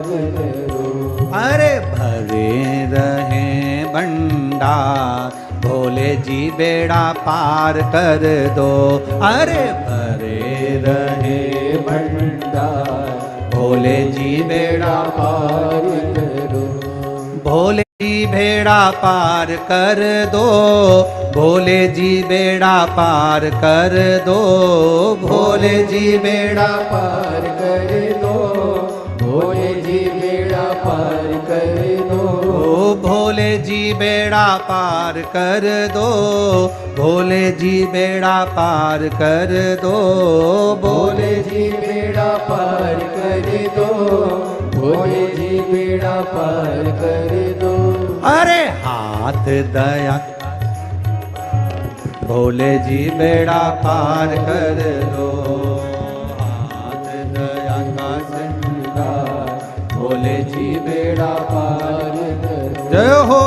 अरे भरे रहे भंडार भोले जी बेड़ा पार कर दो। अरे भरे रहे भंडार भोले जी बेड़ा पार करो। भोले जी बेड़ा पार कर दो। भोले जी बेड़ा पार कर दो। भोले जी बेड़ा पार कर दो। भोले जी बेड़ा पार कर दो। भोले जी बेड़ा पार कर दो। भोले जी बेड़ा पार कर दो। भोले जी बेड़ा पार कर दो। भोले जी बेड़ा पार कर दो। अरे हाथ दया भोले जी बेड़ा पार कर दो। हाथ दया का संगार भोले जी बेड़ा पार कर दो। जय हो।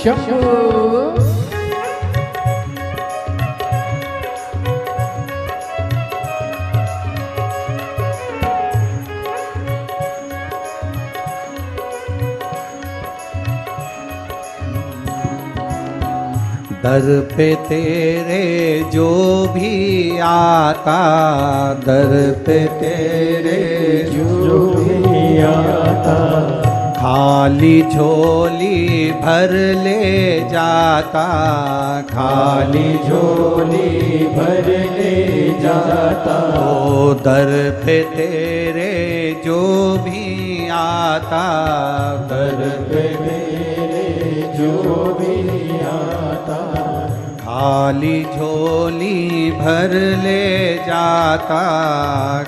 शंभू दर पे तेरे जो भी आता, दर पे तेरे जो भी आता, खाली झोली भर ले जाता, खाली झोली भर ले जाता। ओ दर पे तेरे जो भी आता, दर पे तेरे जो भी आता, खाली झोली भर ले जाता,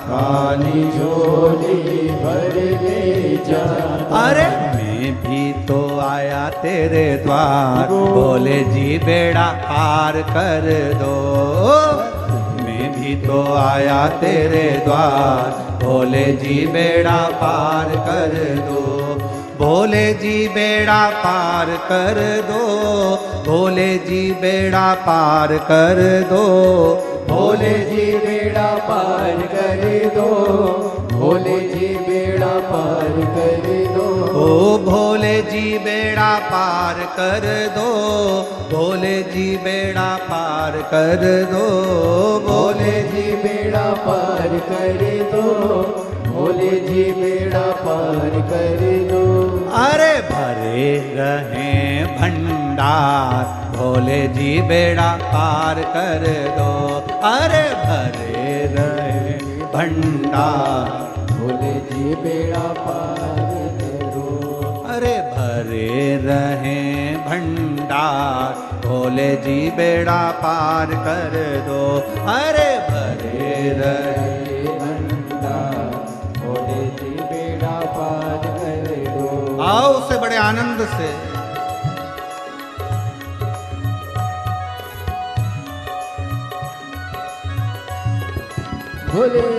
खाली झोली भर ले जाता। अरे मैं भी तो आया तेरे द्वार, बोले जी बेड़ा पार कर दो। मैं भी तो आया तेरे द्वार, बोले जी बेड़ा पार कर दो। भोले जी बेड़ा पार कर दो, भोले जी बेड़ा पार कर दो, भोले जी बेड़ा पार कर दो, भोले जी बेड़ा पार कर दो, ओ भोले जी बेड़ा पार कर दो, भोले जी बेड़ा पार कर दो, भोले जी बेड़ा पार कर दो, भोले जी बेड़ा पार कर दो। अरे भरे रहे भंडार, भोले जी बेड़ा पार कर दो, अरे भरे रहे भंडार, भोले जी बेड़ा पार करो, अरे भरे रहे भंडार, भोले जी बेड़ा पार कर दो, अरे भरे रहे भंडार, भोले जी बेड़ा पार कर दो। आओ उसे बड़े आनंद से भोले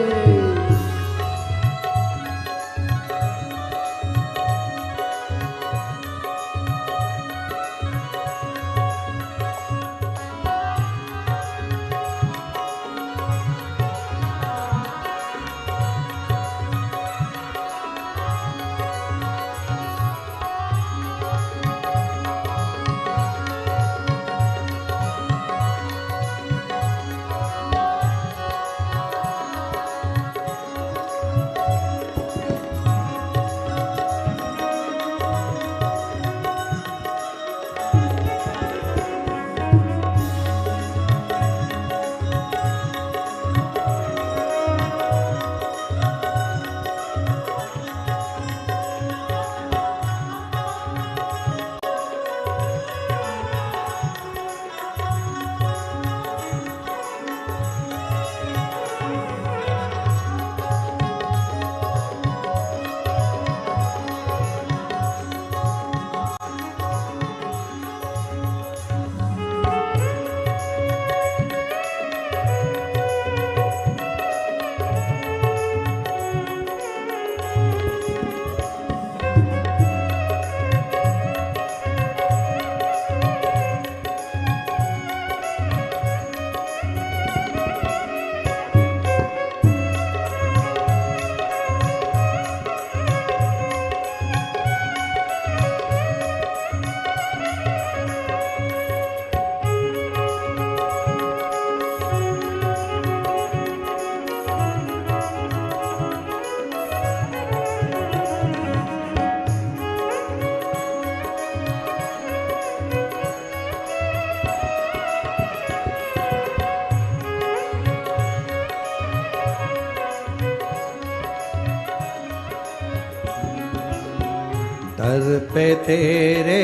दर पे तेरे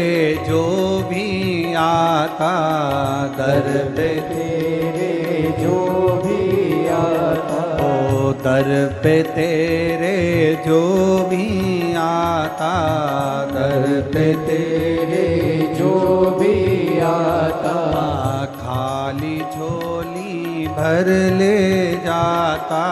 जो भी आता, दर पे तेरे जो भी आता, ओ दर पे तेरे जो भी आता, दर पे तेरे जो भी आता, खाली झोली भर ले जाता,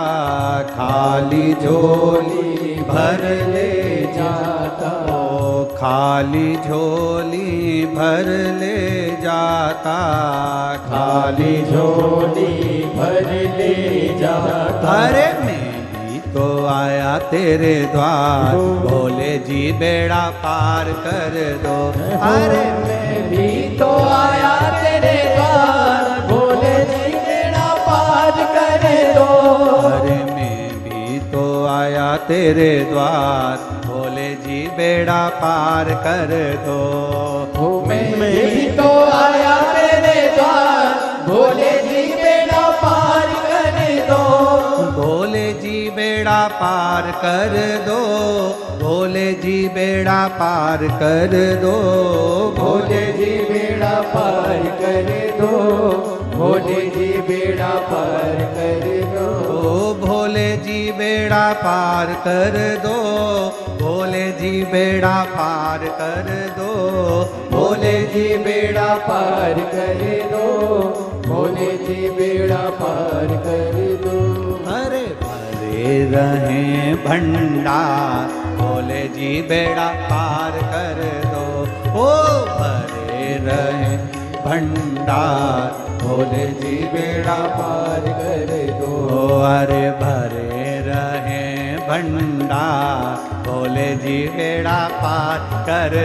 खाली झोली भर ले जाता, ओ खाली झोली भर ले जाता, खाली झोली भर ले जाता। अरे मैं भी तो आया तेरे द्वार, भोले जी बेड़ा पार कर दो, अरे मैं भी तो आया तेरे द्वार, भोले जी बेड़ा पार कर दो। अरे मैं भी तो आया तेरे द्वार, भोले जी बेड़ा पार कर दो, मैं भी तो आया तेरे द्वार, भोले जी बेड़ा पार कर दो। भोले जी बेड़ा पार कर दो, भोले जी बेड़ा पार कर दो, भोले जी बेड़ा पार कर दो, भोले जी बेड़ा पार कर दो। ओ भोले जी बेड़ा पार कर दो, भोले जी बेड़ा पार कर दो, भोले जी बेड़ा पार कर दो, भोले जी बेड़ा पार कर दो। अरे भरे रहे भंडार, भोले जी बेड़ा पार कर दो। ओ भरे रहे भंडार, भोले जी बेड़ा पार कर दो। अरे भरे रहे भंडार, भोले जी बेड़ा पार कर